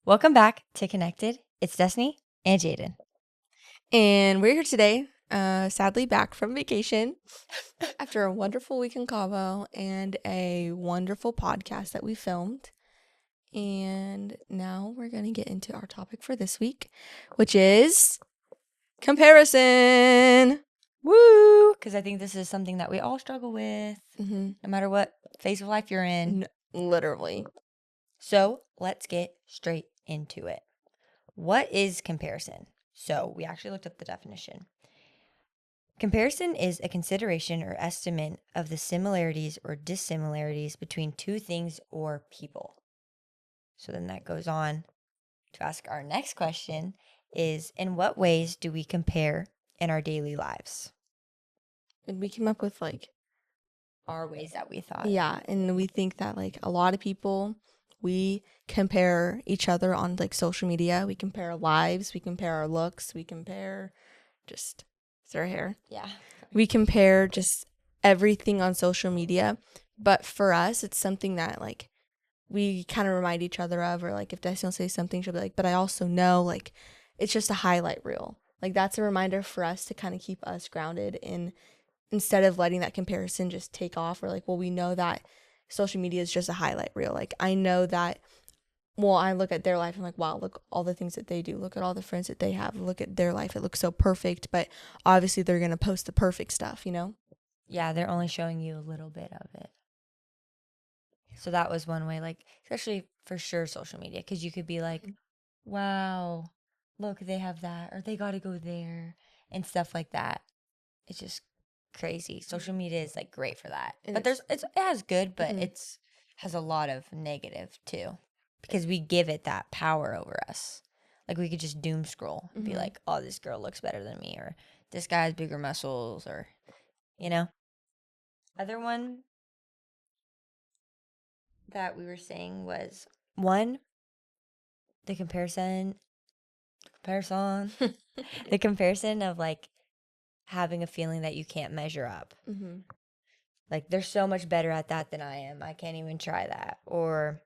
Welcome back to Connected. It's Destiny and Jaden. And we're here today, sadly back from vacation after a wonderful week in Cabo and a wonderful podcast that we filmed. And now we're going to get into our topic for this week, which is comparison. Woo! Because I think this is something that we all struggle with, Mm-hmm. no matter what phase of life you're in. Literally. So let's get straight into it. What is comparison? So we actually looked up the definition. Comparison is a consideration or estimate of the similarities or dissimilarities between two things or people. So then that goes on to ask our next question is, in what ways do we compare in our daily lives? And we came up with Our ways that we thought. yeah, and we think that a lot of people, we compare each other on social media. We compare our lives, we compare our looks, we compare just, is there hair? Yeah. We compare just everything on social media. But for us, it's something that we kind of remind each other of, or if Destiny will say something, she'll be like, but I also know it's just a highlight reel. That's a reminder for us to kind of keep us grounded in, instead of letting that comparison just take off, or well, we know that social media is just a highlight reel. I know that, well, I look at their life and wow, look all the things that they do. Look at all the friends that they have. Look at their life. It looks so perfect, but obviously they're going to post the perfect stuff, Yeah, they're only showing you a little bit of it. So that was one way, especially for sure social media, because you could be like, wow, look, they have that, or they got to go there, and stuff like that. It's just crazy. Social media is great for that, And but it has good, but Mhm. it's has a lot of negative too, because we give it that power over us. We could just doom scroll and be Mhm. like, oh, this girl looks better than me, or this guy has bigger muscles, or Other one that we were saying was one, the comparison, the comparison of having a feeling that you can't measure up. Mhm. They're so much better at that than I am. I can't even try that. Or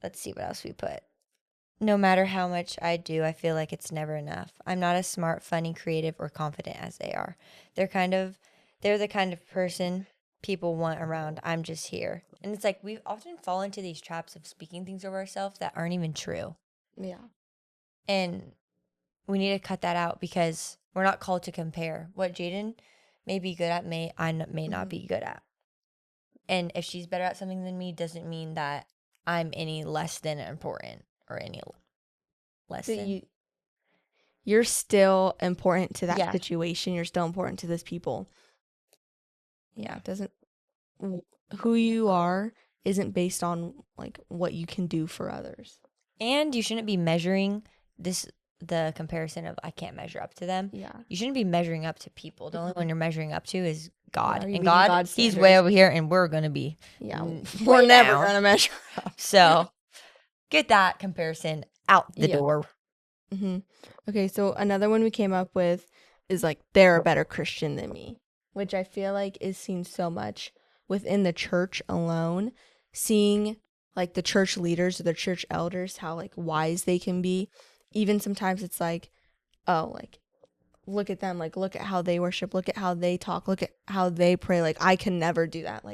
let's see what else we put. No matter how much I do, I feel like it's never enough. I'm not as smart, funny, creative, or confident as they are. They're the kind of person people want around. I'm just here. And it's we often fall into these traps of speaking things over ourselves that aren't even true. Yeah. And we need to cut that out because we're not called to compare. What Jaden may be good at, I may not be good at. And if she's better at something than me, doesn't mean that I'm any less than important or any less So than. you're still important to that Yeah. situation. You're still important to those people. Yeah. It doesn't, who you are isn't based on what you can do for others. And you shouldn't be measuring the comparison of I can't measure up to them. Yeah. You shouldn't be measuring up to people. The only one you're measuring up to is God. are you And meeting God, God's he's standards? way over here and we're going to be Yeah. way We're never down. going to measure up. So get that comparison out the Yeah. door. Mm-hmm. Okay, so another one we came up with is they're a better Christian than me, which I feel is seen so much within the church alone, seeing the church leaders or the church elders, how wise they can be. Even sometimes it's oh, look at them, look at how they worship, look at how they talk, look at how they pray. I can never do that.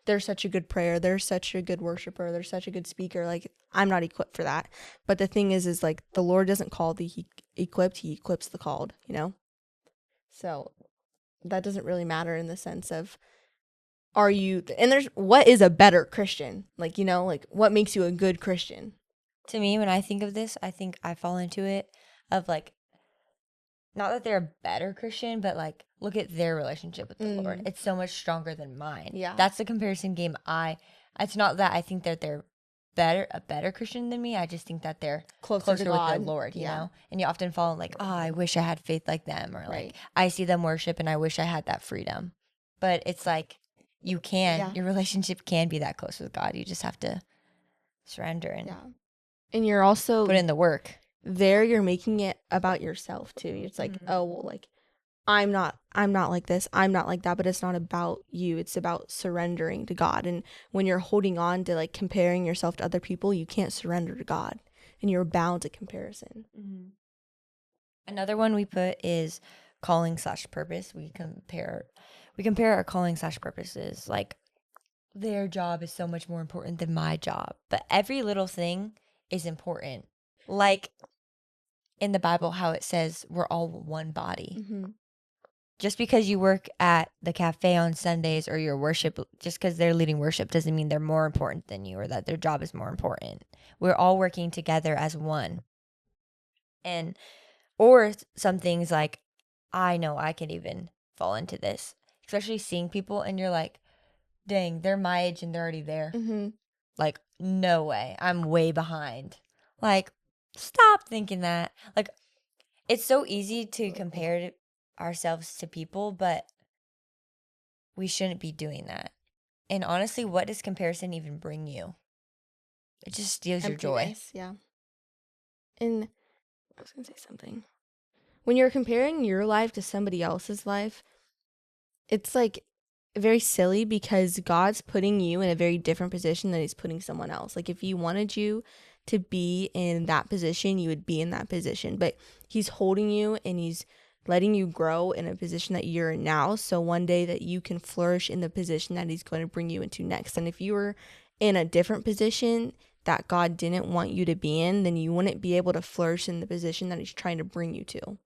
They're such a good prayer, they're such a good worshiper, they're such a good speaker. I'm not equipped for that. But the thing is the Lord doesn't call the equipped, he equips the called, So that doesn't really matter in the sense of, are you, and there's, what is a better Christian? What makes you a good Christian? To me, when I think of this, I think I fall into it of not that they're a better Christian, but look at their relationship with the Lord. It's so much stronger than mine. Yeah. That's the comparison game. It's not that I think that they're a better Christian than me. I just think that they're closer with the Lord, you know? And you often fall oh, I wish I had faith like them, or Right. I see them worship and I wish I had that freedom. But it's you can, your relationship can be that close with God. You just have to surrender and and you're also put in the work. There you're making it about yourself too. It's oh, well, I'm not like this, I'm not like that, but it's not about you. It's about surrendering to God. And when you're holding on to comparing yourself to other people, you can't surrender to God. and you're bound to comparison. Another one we put is calling/purpose. We compare our calling/purposes. Like, their job is so much more important than my job, but every little thing is important. Like in the Bible, how it says we're all one body. Just because you work at the cafe on Sundays or your worship, just because they're leading worship doesn't mean they're more important than you or that their job is more important. We're all working together as one. And, or some things like, I know I could even fall into this, especially seeing people and you're like, dang, they're my age and they're already there. Like, no way. I'm way behind. Like, stop thinking that. Like, it's so easy to compare ourselves to people, but we shouldn't be doing that. And honestly, what does comparison even bring you? It just steals your joy. Emptiness, yeah. And I was going to say something. When you're comparing your life to somebody else's life, it's like very silly because God's putting you in a very different position than he's putting someone else. Like if he wanted you to be in that position, you would be in that position. But he's holding you and he's letting you grow in a position that you're in now. So one day that you can flourish in the position that he's going to bring you into next. And if you were in a different position that God didn't want you to be in, then you wouldn't be able to flourish in the position that he's trying to bring you to.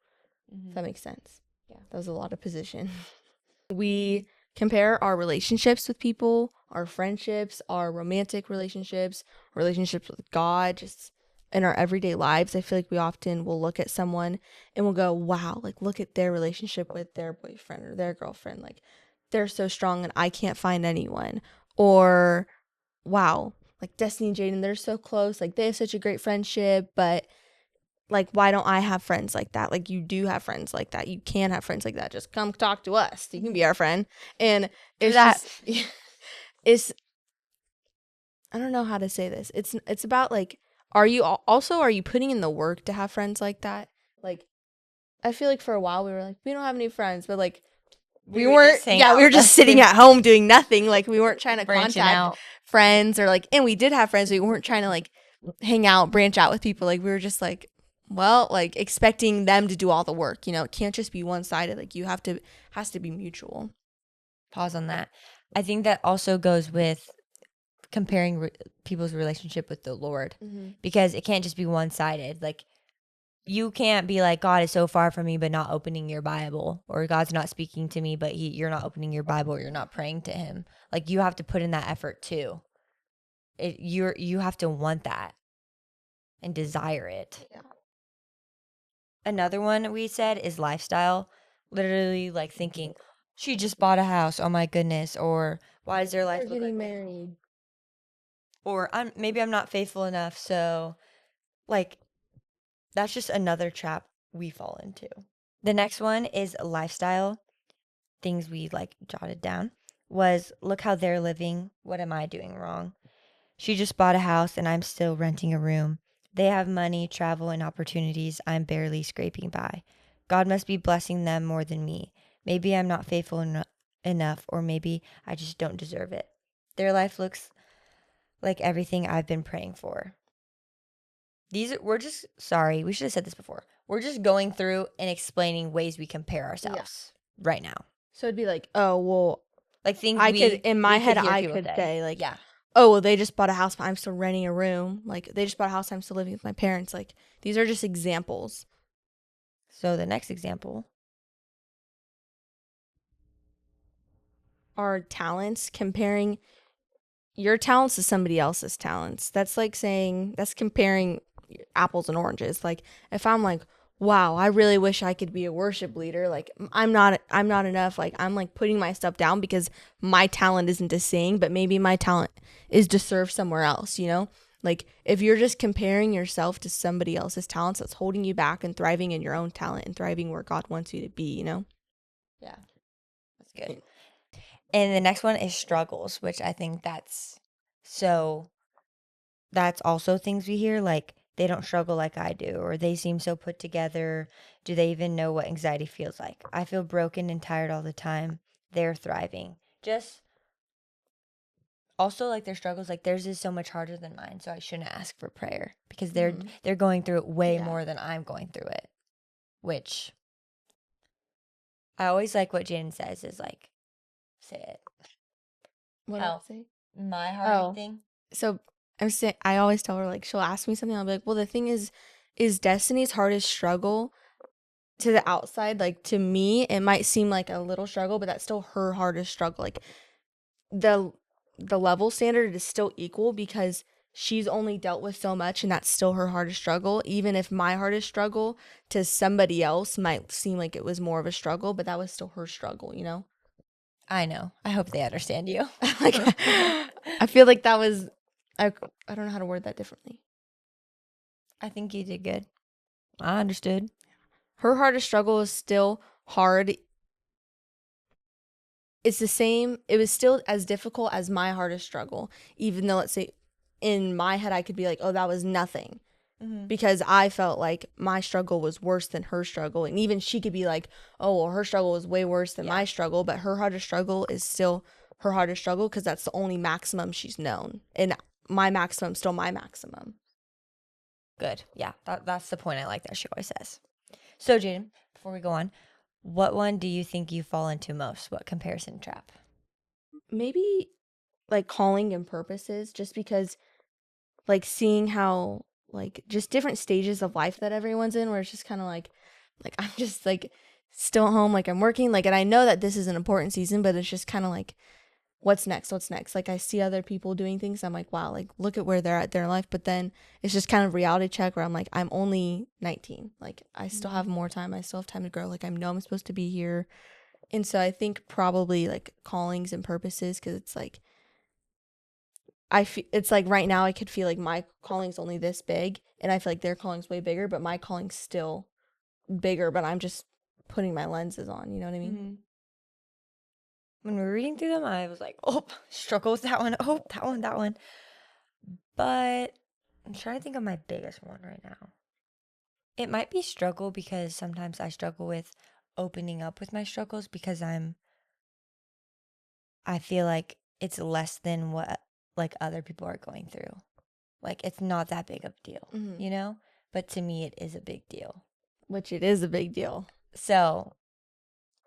If that makes sense. Yeah. That was a lot of position. We compare our relationships with people, our friendships, our romantic relationships with God, just in our everyday lives. I feel like we often will look at someone and we'll go, wow, like look at their relationship with their boyfriend or their girlfriend. Like they're so strong and I can't find anyone. Or wow, like Destiny and Jaden, they're so close. Like they have such a great friendship, but like, why don't I have friends like that? Like, you do have friends like that. You can have friends like that. Just come talk to us. You can be our friend. And it's just, it's, I don't know how to say this. It's about like, are you putting in the work to have friends like that? Like, I feel like for a while we were like, we don't have any friends, but like, we were just sitting at home doing nothing. Like, we weren't trying to contact friends or like, and we did have friends. We weren't trying to like hang out, branch out with people. Like, we were just like, well, like expecting them to do all the work, you know, it can't just be one-sided. Like has to be mutual. Pause on that. I think that also goes with comparing people's relationship with the Lord, because it can't just be one-sided. Like you can't be like, God is so far from me, but not opening your Bible, or God's not speaking to me, but you're not opening your Bible, or you're not praying to him. Like you have to put in that effort too. You have to want that and desire it. Yeah. Another one we said is lifestyle. Literally like thinking, she just bought a house. Oh my goodness. Or why does their life look like married? Or maybe I'm not faithful enough. So like that's just another trap we fall into. The next one is lifestyle. Things we like jotted down was, look how they're living. What am I doing wrong? She just bought a house and I'm still renting a room. They have money, travel, and opportunities. I'm barely scraping by. God must be blessing them more than me. Maybe I'm not faithful enough, or maybe I just don't deserve it. Their life looks like everything I've been praying for. We're just, sorry, we should have said this before. We're just going through and explaining ways we compare ourselves right now. So it'd be like, oh, well, like things I could say like, yeah. Oh, well, they just bought a house, but I'm still renting a room. Like, they just bought a house, I'm still living with my parents. Like, these are just examples. So the next example are talents, comparing your talents to somebody else's talents. That's like saying, that's comparing apples and oranges. Like, if I'm like, wow, I really wish I could be a worship leader. Like, I'm not enough. Like, I'm like putting my stuff down because my talent isn't to sing, but maybe my talent is to serve somewhere else, you know? Like, if you're just comparing yourself to somebody else's talents, that's holding you back and thriving in your own talent and thriving where God wants you to be, you know? Yeah, that's good. And the next one is struggles, which I think that's also things we hear, like, they don't struggle like I do, or they seem so put together. Do they even know what anxiety feels like? I feel broken and tired all the time. They're thriving. Just also like their struggles, like theirs is so much harder than mine, so I shouldn't ask for prayer because Mhm. they're going through it way Yeah. more than I'm going through it. Which I always like what Jaden says is like, say it. What did I How say? my hard Oh. thing. So I'm saying I always tell her, like, she'll ask me something, I'll be like, well, the thing is Destiny's hardest struggle to the outside, like to me, it might seem like a little struggle, but that's still her hardest struggle. Like the level standard is still equal because she's only dealt with so much and that's still her hardest struggle. Even if my hardest struggle to somebody else might seem like it was more of a struggle, but that was still her struggle, you know? I know. I hope they understand you. Like I feel like that was I don't know how to word that differently. I think you did good. I understood. Her hardest struggle is still hard. It's the same. It was still as difficult as my hardest struggle, even though, let's say, in my head, I could be like, oh, that was nothing. Because I felt like my struggle was worse than her struggle. And even she could be like, oh, well, her struggle was way worse than my struggle. But her hardest struggle is still her hardest struggle because that's the only maximum she's known. And my maximum still my maximum. Good. Yeah, that's the point I like that she always says. So, Jaden, before we go on, what one do you think you fall into most? What comparison trap? Maybe like calling and purposes, just because like seeing how like just different stages of life that everyone's in, where it's just kind of like I'm just like still at home, like I'm working, like, and I know that this is an important season, but it's just kind of like what's next, like I see other people doing things, I'm like, wow, like look at where they're at their life, but then it's just kind of reality check where I'm like, I'm only 19, like I still have more time, I still have time to grow, like I know I'm supposed to be here. And so I think probably like callings and purposes, because it's like it's like right now I could feel like my calling's only this big and I feel like their calling's way bigger, but my calling's still bigger, but I'm just putting my lenses on, you know what I mean? When we were reading through them, I was like, oh, struggle with that one. Oh, that one. But I'm trying to think of my biggest one right now. It might be struggle because sometimes I struggle with opening up with my struggles because I feel like it's less than what like other people are going through. Like it's not that big of a deal, Mhm. you know? But to me it is a big deal. Which it is a big deal. So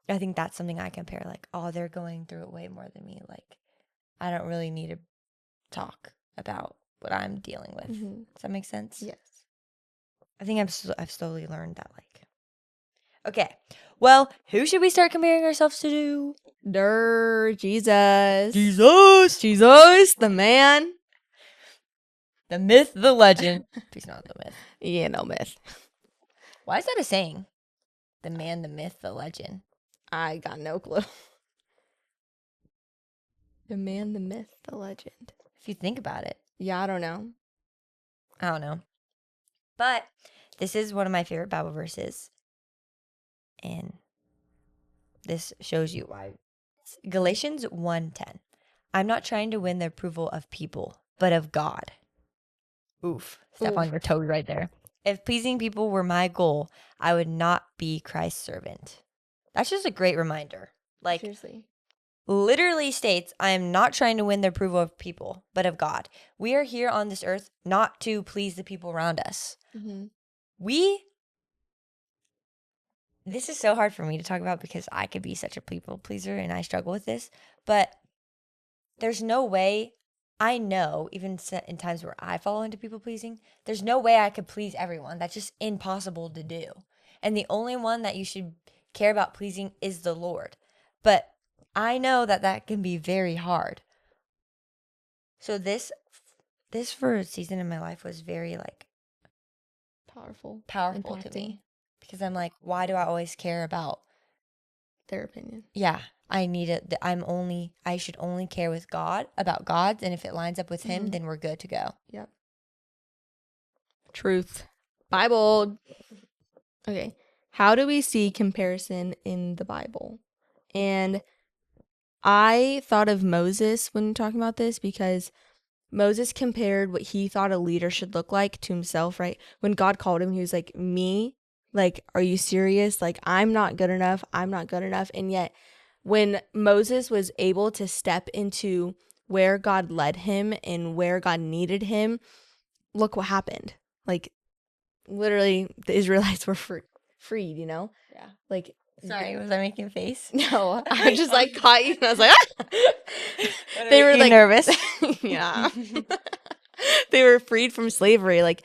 I think that's something I compare like, oh, they're going through it way more than me. Like I don't really need to talk about what I'm dealing with. Does that make sense? Yes. I think I've slowly learned that like. Okay. Well, who should we start comparing ourselves to? Jesus. Jesus, The man. the myth, the legend. He's not the myth. Yeah, no myth. Why is that a saying? The man, the myth, the legend. I got no clue. The man, the myth, the legend. If you think about it. Yeah, I don't know. I don't know. But this is one of my favorite Bible verses. And this shows you why. It's Galatians 1:10. I'm not trying to win the approval of people, but of God. Oof. Step on your toes right there. If pleasing people were my goal, I would not be Christ's servant. That's just a great reminder. Like, seriously. literally states, I am not trying to win the approval of people, but of God. We are here on this earth not to please the people around us. This is so hard for me to talk about because I could be such a people pleaser and I struggle with this, but there's no way, I know, even in times where I fall into people pleasing, there's no way I could please everyone. That's just impossible to do. And the only one that you should care about pleasing is the Lord. But I know that that can be very hard. So this for a season in my life was very like Powerful to me because I'm like, why do I always care about their opinion? Yeah, I need it. I should only care with God about God's, and if it lines up with Him, then we're good to go. Yep. Truth. Bible. Okay. How do we see comparison in the Bible? And I thought of Moses when talking about this because Moses compared what he thought a leader should look like to himself, right? When God called him, he was like, me? Like, are you serious? Like, I'm not good enough. I'm not good enough. And yet, when Moses was able to step into where God led him and where God needed him, look what happened. Like, literally, the Israelites were freed, you know? Yeah. Like, Sorry, was I making a face? no, I just like caught you and I was like, ah! What, They are were you like, nervous? yeah. They were freed from slavery. Like,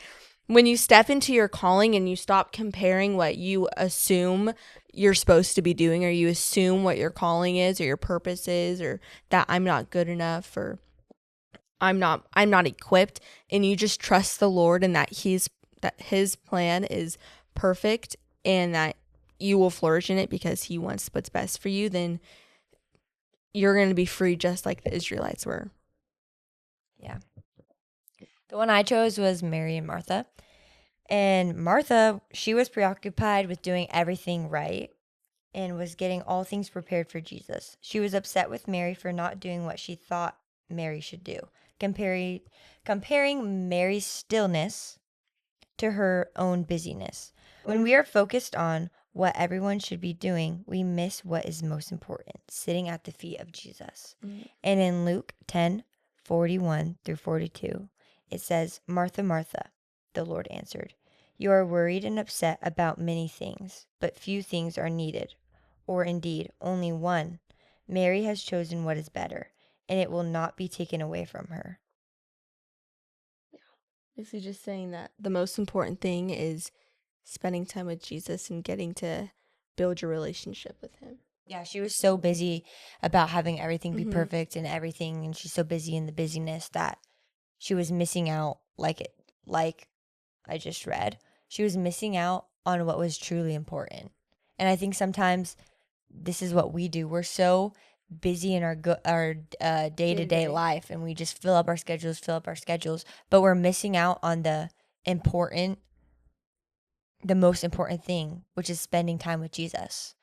when you step into your calling and you stop comparing what you assume you're supposed to be doing, or you assume what your calling is or your purpose is, or that I'm not good enough, or I'm not equipped, and you just trust the Lord and that his plan is perfect and that you will flourish in it because he wants what's best for you, then you're going to be free just like the Israelites were. Yeah. The one I chose was Mary and Martha. And Martha, she was preoccupied with doing everything right and was getting all things prepared for Jesus. She was upset with Mary for not doing what she thought Mary should do, comparing Mary's stillness to her own busyness. When we are focused on what everyone should be doing, we miss what is most important, sitting at the feet of Jesus. And in Luke 10:41 through 42, it says, Martha, Martha, the Lord answered, you are worried and upset about many things, but few things are needed, or indeed only one. Mary has chosen what is better, and it will not be taken away from her. Basically just saying that the most important thing is spending time with Jesus and getting to build your relationship with him. Yeah, she was so busy about having everything be Mhm. perfect and everything, and she's so busy in the busyness that she was missing out, like I just read. She was missing out on what was truly important. And I think sometimes this is what we do. We're so busy in our day-to-day Day-to-day. life, and we just fill up our schedules, but we're missing out on the most important thing, which is spending time with Jesus.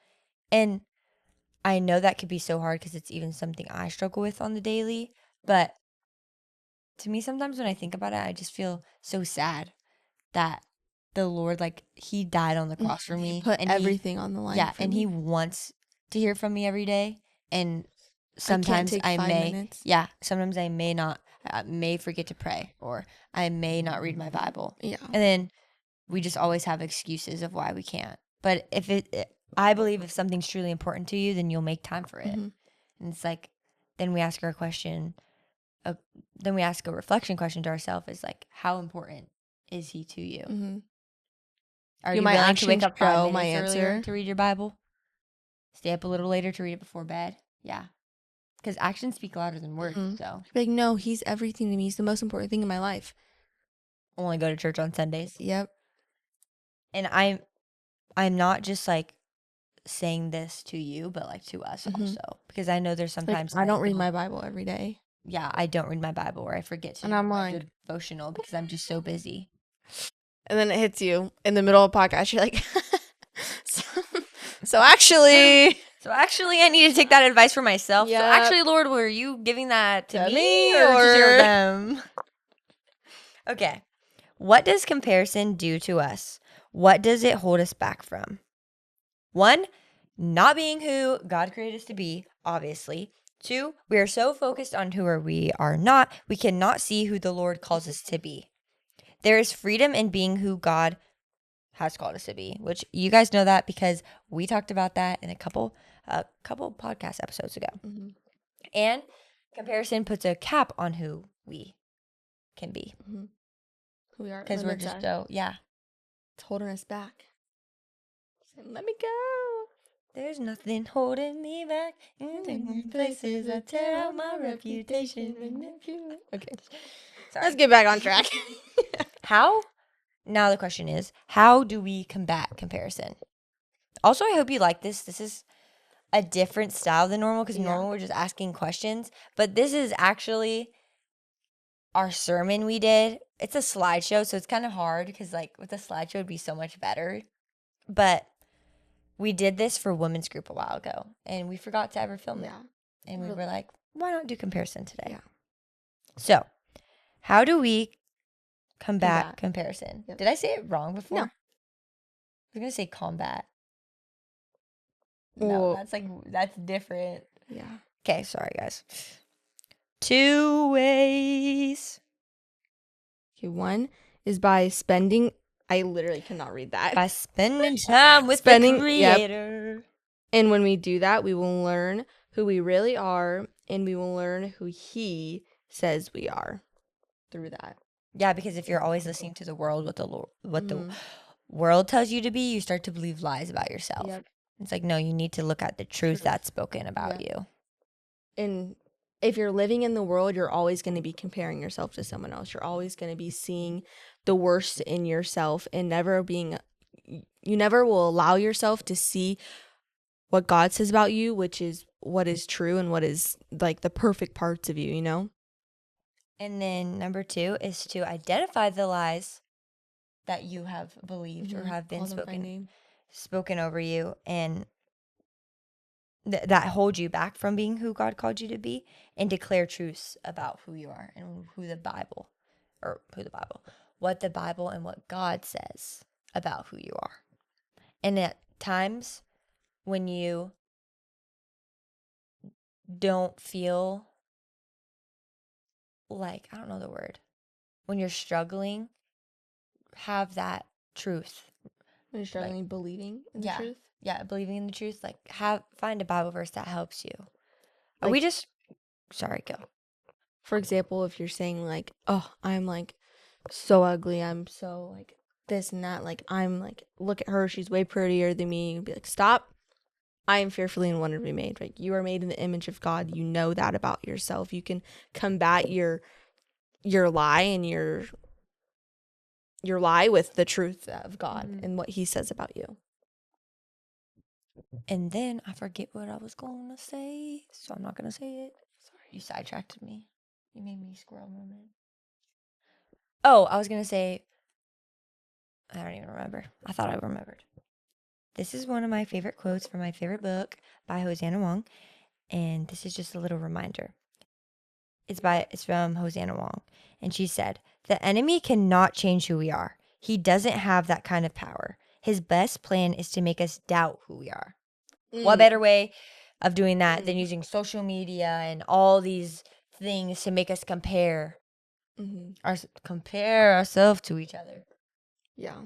And I know that could be so hard because it's even something I struggle with on the daily. But to me, sometimes when I think about it, I just feel so sad that the Lord, like, he died on the cross for me. Put and everything on the line. Yeah, for and me. he wants to hear from me every day. And I can't sometimes take I 5 may, minutes. yeah, sometimes I may not, may forget to pray, or I may not read my Bible. Yeah. And then we just always have excuses of why we can't. But I believe if something's truly important to you, then you'll make time for it. Mhm. And it's like, then we ask our question, then we ask a reflection question to ourselves is like, how important is he to you? Mhm. Are Do you my willing to wake actions up 5 show minutes my earlier answer? to read your Bible? Stay up a little later to read it before bed? Yeah. Because actions speak louder than words. Mhm. So Like, no, he's everything to me. He's the most important thing in my life. only go to church on Sundays. Yep. And I'm not just like saying this to you, but like to us Mhm. also. Because I know there's Like, sometimes I don't read my Bible every day. Yeah, I don't read my Bible, or I forget to And do I'm my like- devotional because I'm just so busy. And then it hits you in the middle of a podcast. You're like, so actually, So actually, I need to take that advice for myself. So Yep. actually, Lord, were you giving that to To me me, or to or- them? Okay. What does comparison do to us? What does it hold us back from? 1, not being who God created us to be, obviously. 2, we are so focused on who we are not, we cannot see who the Lord calls us to be. There is freedom in being who God has called us to be, which you guys know that because we talked about that in a couple podcast episodes ago. Mhm. And comparison puts a cap on who we can be Who we are. because we're limits just are. It's holding us back. Saying, let me go. There's nothing holding me back in places that tear out my reputation. Okay. Sorry. Let's get back on track. Now the question is, how do we combat comparison? Also, I hope you like this. This is a different style than normal because Yeah. normal we're just asking questions, but this is actually our sermon we did. It's a slideshow, so it's kind of hard because like with a slideshow it'd be so much better. But we did this for women's group a while ago, and we forgot to ever film it. And we were like, why not do comparison today? Yeah. So, how do we combat Combat. comparison? Yep. Did I say it wrong before? No. I was gonna say combat. Well- No, that's different. Yeah. Okay, sorry guys. 2 ways. Okay, one is by spending. I literally cannot read that. By spending time with Spending- the yep. Creator. And when we do that, we will learn who we really are, and we will learn who He says we are through that. Yeah, because if you're always listening to the world, what the Mhm. world tells you to be, you start to believe lies about yourself. Yep. It's like, no, you need to look at the truth Truth. that's spoken about Yeah. you. And if you're living in the world, you're always going to be comparing yourself to someone else. You're always going to be seeing the worst in yourself and you never will allow yourself to see what God says about you, which is what is true and what is like the perfect parts of you, you know? And then number 2 is to identify the lies that you have believed or have been Call them by name. spoken over you, and that hold you back from being who God called you to be, and declare truths about who you are and what the Bible and what God says about who you are. And at times when you don't feel like, I don't know the word, when you're struggling, have that truth. When you're struggling believing in the Yeah. truth. Yeah, believing in the truth, like find a Bible verse that helps you. Are Like- we just sorry, go. For example, if you're saying like, oh, I'm like so ugly, I'm so like this and that, like I'm like, look at her, she's way prettier than me. You'd be like, stop. I am fearfully and wonderfully made. Like you are made in the image of God. You know that about yourself. You can combat your lie and your lie with the truth of God and what He says about you. And then I forget what I was going to say, so I'm not going to say it. Sorry, you sidetracked me. You made me squirrel moment. Oh, I was going to say, I don't even remember. I thought I remembered. This is one of my favorite quotes from my favorite book by Hosanna Wong, and this is just a little reminder. It's from Hosanna Wong, and she said, "The enemy cannot change who we are. He doesn't have that kind of power. His best plan is to make us doubt who we are." What better way of doing that than using social media and all these things to make us compare ourselves to each other? Yeah.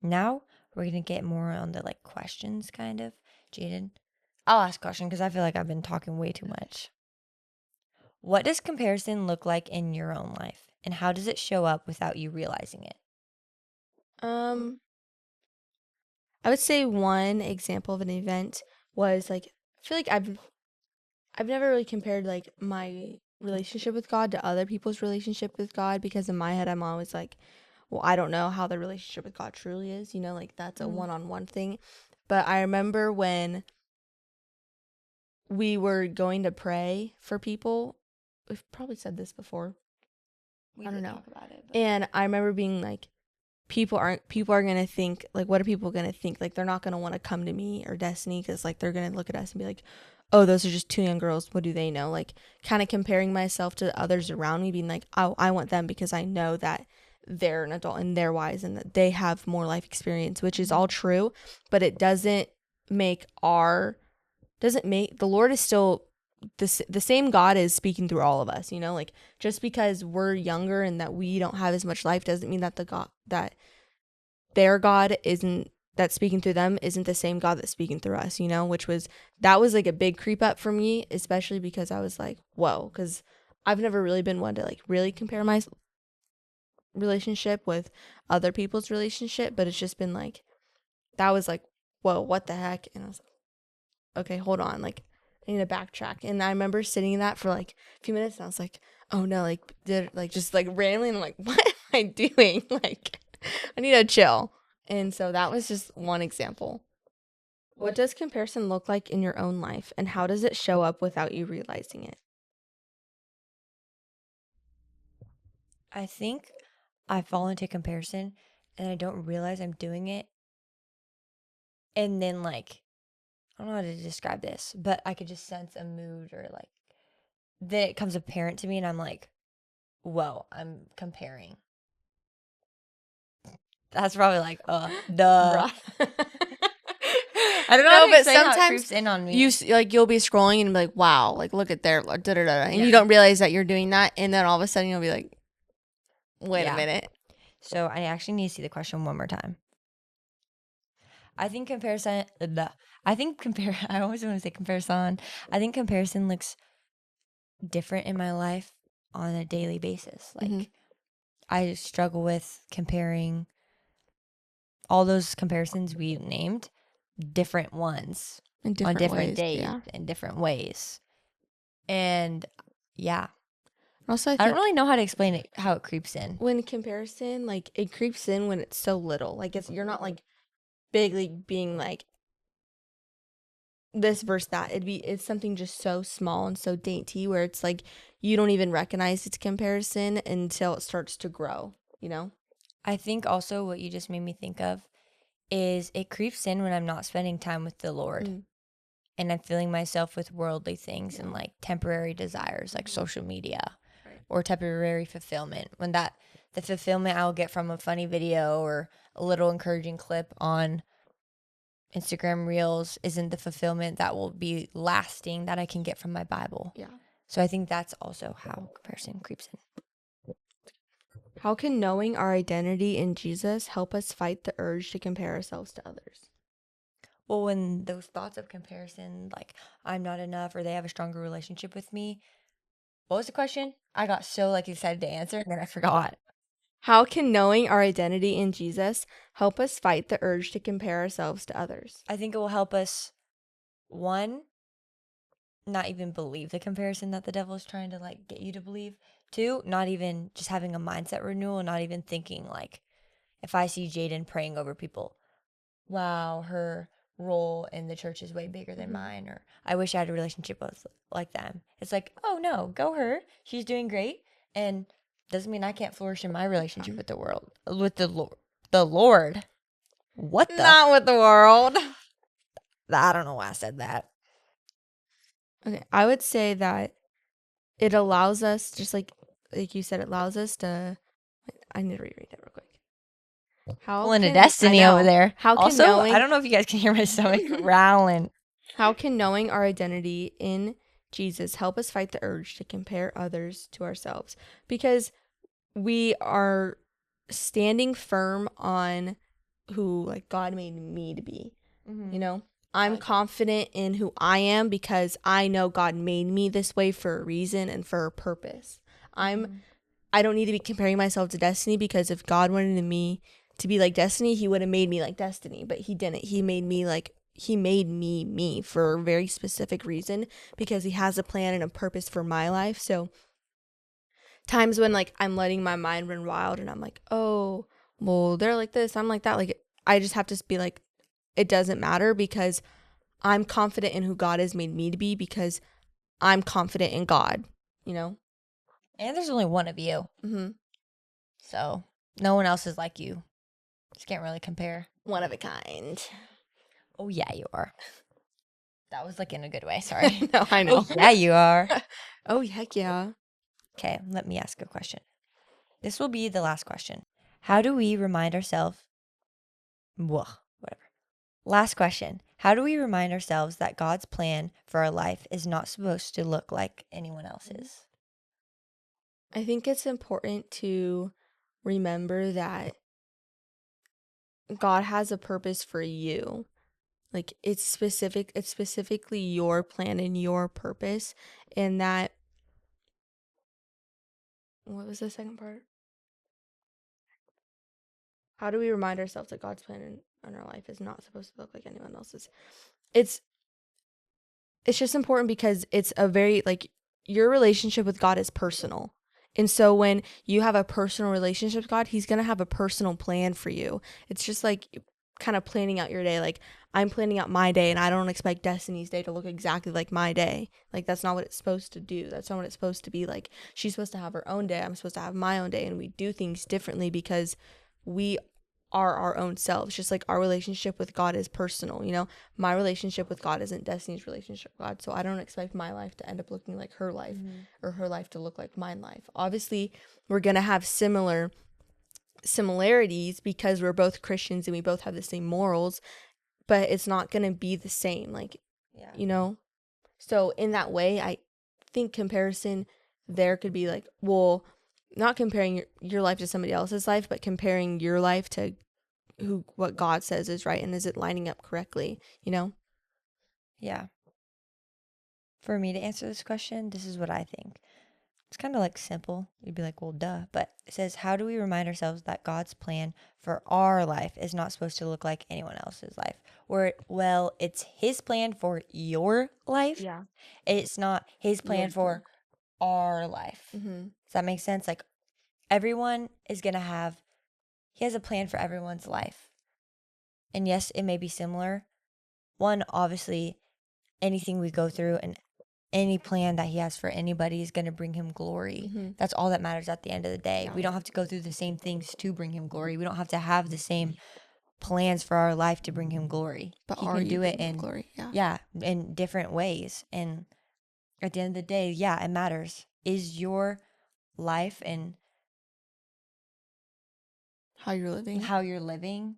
Now we're gonna get more on the like questions, kind of. Jaden, I'll ask a question because I feel like I've been talking way too much. What does comparison look like in your own life, and how does it show up without you realizing it? I would say one example of an event was like I feel like I've never really compared like my relationship with God to other people's relationship with God because in my head I'm always like, well, I don't know how the relationship with God truly is, you know, like that's a one-on-one thing. But I remember when we were going to pray for people, we've probably said this before. I don't know. Talk about it, but And I remember being like, people are gonna think like, what are people gonna think? Like they're not gonna want to come to me or Destiny because like they're gonna look at us and be like, oh, those are just two young girls. What do they know? Like kind of comparing myself to others around me, being like, oh, I want them because I know that they're an adult and they're wise and that they have more life experience, which is all true, but it doesn't make the Lord is still the same God is speaking through all of us, you know, like just because we're younger and that we don't have as much life doesn't mean that their God isn't that's speaking through them isn't the same God that's speaking through us, you know, that was like a big creep up for me, especially because I was like, whoa, because I've never really been one to like really compare my relationship with other people's relationship, but it's just been like, that was like, whoa, what the heck? And I was like, okay, hold on, like I need to backtrack. And I remember sitting in that for like a few minutes and I was like, oh no, like just like randomly and I'm like, what am I doing? Like I need to chill. And so that was just one example. What does comparison look like in your own life and how does it show up without you realizing it? I think I fall into comparison and I don't realize I'm doing it. And then, like, I don't know how to describe this, but I could just sense a mood or like, then it comes apparent to me and I'm like, whoa, I'm comparing. That's probably like, duh. Bruh. I don't know No, how to but explain how it sometimes creeps in on me. you'll be scrolling and be like, wow, like look at there, da da da, and Yeah. you don't realize that you're doing that, and then all of a sudden you'll be like, wait Yeah. a minute. So I actually need to see the question one more time. I think comparison. I always want to say comparison. I think comparison looks different in my life on a daily basis. Like Mhm. I struggle with comparing all those comparisons we named, different ones In on different different ways, days yeah. in different ways. And yeah, Also, I I don't think really know how to explain it, how it creeps in. when comparison, like it creeps in when it's so little. Like you're not like bigly being like this versus that. It's something just so small and so dainty where it's like you don't even recognize it's comparison until it starts to grow, you know? I think also what you just made me think of is it creeps in when I'm not spending time with the Lord Mm. and I'm filling myself with worldly things and Yeah. like temporary desires like social media Right. or temporary fulfillment. When the fulfillment I'll get from a funny video or a little encouraging clip on Instagram Reels isn't the fulfillment that will be lasting that I can get from my Bible. Yeah. So I think that's also how comparison creeps in. How can knowing our identity in Jesus help us fight the urge to compare ourselves to others? Well, when those thoughts of comparison, like I'm not enough or they have a stronger relationship with me, what was the question? I got so like excited to answer and then I forgot. How can knowing our identity in Jesus help us fight the urge to compare ourselves to others? I think it will help us, one, not even believe the comparison that the devil is trying to like get you to believe. Two, not even just having a mindset renewal, not even thinking like if I see Jaden praying over people, wow, her role in the church is way bigger than mine, or I wish I had a relationship with like them. It's like, oh no, go her. She's doing great, and doesn't mean I can't flourish in my relationship with the world, with the Lord. The Lord. What the? Not with the world. I don't know why I said that. Okay, I would say that it allows us, just like you said, it allows us to. I need to reread it real quick. Pulling a destiny over there. How can Also, knowing I don't know if you guys can hear my stomach growling. How can knowing our identity in Jesus help us fight the urge to compare others to ourselves? Because we are standing firm on who like God made me to be. You know, I'm like that. confident in who I am because I know God made me this way for a reason and for a purpose. I don't need to be comparing myself to Destiny because if God wanted me to be like Destiny, he would have made me like Destiny, but he didn't. He made me me for a very specific reason because he has a plan and a purpose for my life. So times when like I'm letting my mind run wild and I'm like, "Oh, well, they're like this, I'm like that." Like I just have to be like it doesn't matter because I'm confident in who God has made me to be because I'm confident in God, you know? And there's only one of you, Mhm. so no one else is like you. Just can't really compare. One of a kind. Oh yeah, you are. That was like in a good way. Sorry. No, I know. Oh yeah, you are. Oh, heck yeah. Okay, let me ask a question. This will be the last question. How do we remind ourselves? Whatever. Last question. How do we remind ourselves that God's plan for our life is not supposed to look like anyone else's? I think it's important to remember that God has a purpose for you. Like it's specifically your plan and your purpose and that what was the second part? How do we remind ourselves that God's plan in our life is not supposed to look like anyone else's? It's it's just important because it's a very like your relationship with God is personal. And so when you have a personal relationship with God, he's going to have a personal plan for you. It's just like kind of planning out your day. Like I'm planning out my day and I don't expect Destiny's day to look exactly like my day. Like that's not what it's supposed to do. That's not what it's supposed to be like. She's supposed to have her own day. I'm supposed to have my own day and we do things differently because we are our own selves. Just like our relationship with God is personal, you know? My relationship with God isn't Destiny's relationship with God. So I don't expect my life to end up looking like her life or her life to look like my life. Obviously, we're going to have similarities because we're both Christians and we both have the same morals, but it's not going to be the same. Like, Yeah. you know? So in that way, I think comparison there could be like, well, not comparing your life to somebody else's life, but comparing your life to what God says is right, and is it lining up correctly, you know? Yeah. For me to answer this question, this is what I think. It's kind of like simple. You'd be like, well, duh. But it says, how do we remind ourselves that God's plan for our life is not supposed to look like anyone else's life? Or, well, it's his plan for your life. Yeah. It's not his plan Your for our life. Mm-hmm. Does that make sense? Like, everyone is going to have, he has a plan for everyone's life. And yes, it may be similar. One, obviously, anything we go through and any plan that he has for anybody is going to bring him glory. Mm-hmm. That's all that matters at the end of the day. Yeah. We don't have to go through the same things to bring him glory. We don't have to have the same plans for our life to bring him glory. But he are can you do it bringing in glory? Yeah. yeah, in different ways. And at the end of the day, yeah, it matters. Is your life and How you're living. how you're living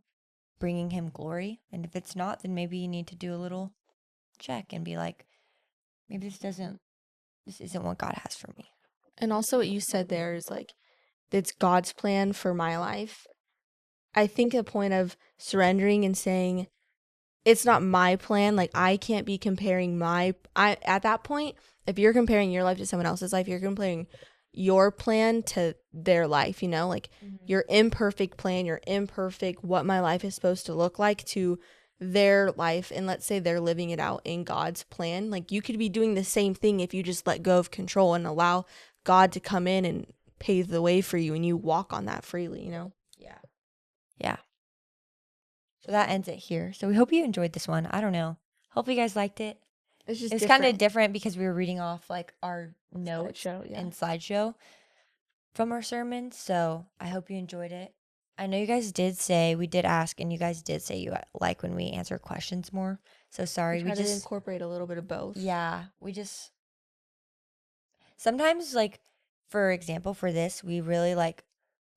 bringing him glory? And if it's not, then maybe you need to do a little check and be like, maybe this isn't what God has for me. And also what you said there is like, it's God's plan for my life. I think the point of surrendering and saying, it's not my plan. Like, I can't be comparing at that point, if you're comparing your life to someone else's life, you're comparing your plan to their life, you know, like your imperfect plan, your imperfect, what my life is supposed to look like to their life. And let's say they're living it out in God's plan. Like, you could be doing the same thing if you just let go of control and allow God to come in and pave the way for you and you walk on that freely, you know? Yeah. Yeah. So that ends it here. So we hope you enjoyed this one. I don't know. Hopefully you guys liked it. It's just It's kind of different because we were reading off like our notes and slideshow from our sermons. So I hope you enjoyed it. I know you guys we did ask, and you guys did say you like when we answer questions more. So sorry. We try to incorporate a little bit of both. Yeah. Sometimes, like, for example, for this, we really like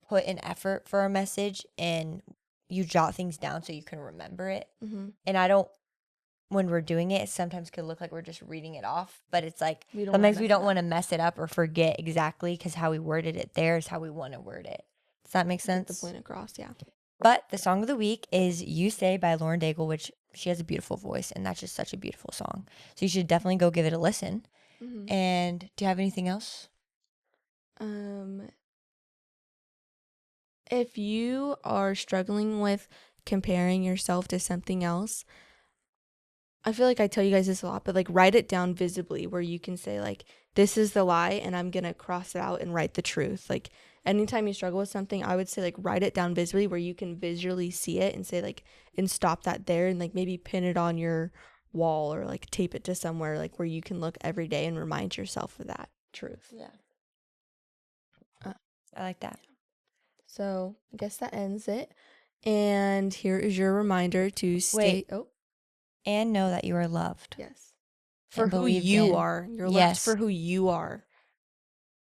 put an effort for our message and you jot things down so you can remember it. Mm-hmm. And when we're doing it sometimes could look like we're just reading it off, but it's like Sometimes we don't want to mess it up or forget exactly because how we worded it there is how we want to word it. Does that make sense? Get the point across, yeah. But the song of the week is You Say by Lauren Daigle, which she has a beautiful voice and that's just such a beautiful song. So you should definitely go give it a listen. Mm-hmm. And do you have anything else? If you are struggling with comparing yourself to something else, I feel like I tell you guys this a lot, but like write it down visibly where you can say like, this is the lie and I'm going to cross it out and write the truth. Like anytime you struggle with something, I would say like write it down visibly where you can visually see it and say like, and stop that there and like maybe pin it on your wall or like tape it to somewhere like where you can look every day and remind yourself of that truth. Yeah. I like that. So I guess that ends it. And here is your reminder to stay. Wait. And know that you are loved. Yes. For who believed you in. are. You're loved Yes. for who you are.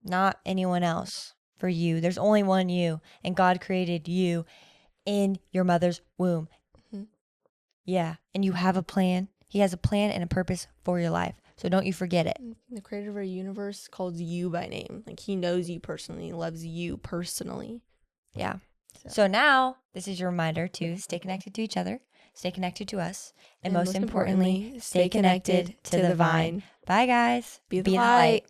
Not anyone else. For you. There's only one you. And God created you in your mother's womb. Mm-hmm. Yeah. And you have a plan. He has a plan and a purpose for your life. So don't you forget it. The creator of our universe calls you by name. Like he knows you personally, loves you personally. Yeah. So now this is your reminder to stay connected to each other, stay connected to us, and most importantly, stay connected to the vine. Bye, guys. Be the light.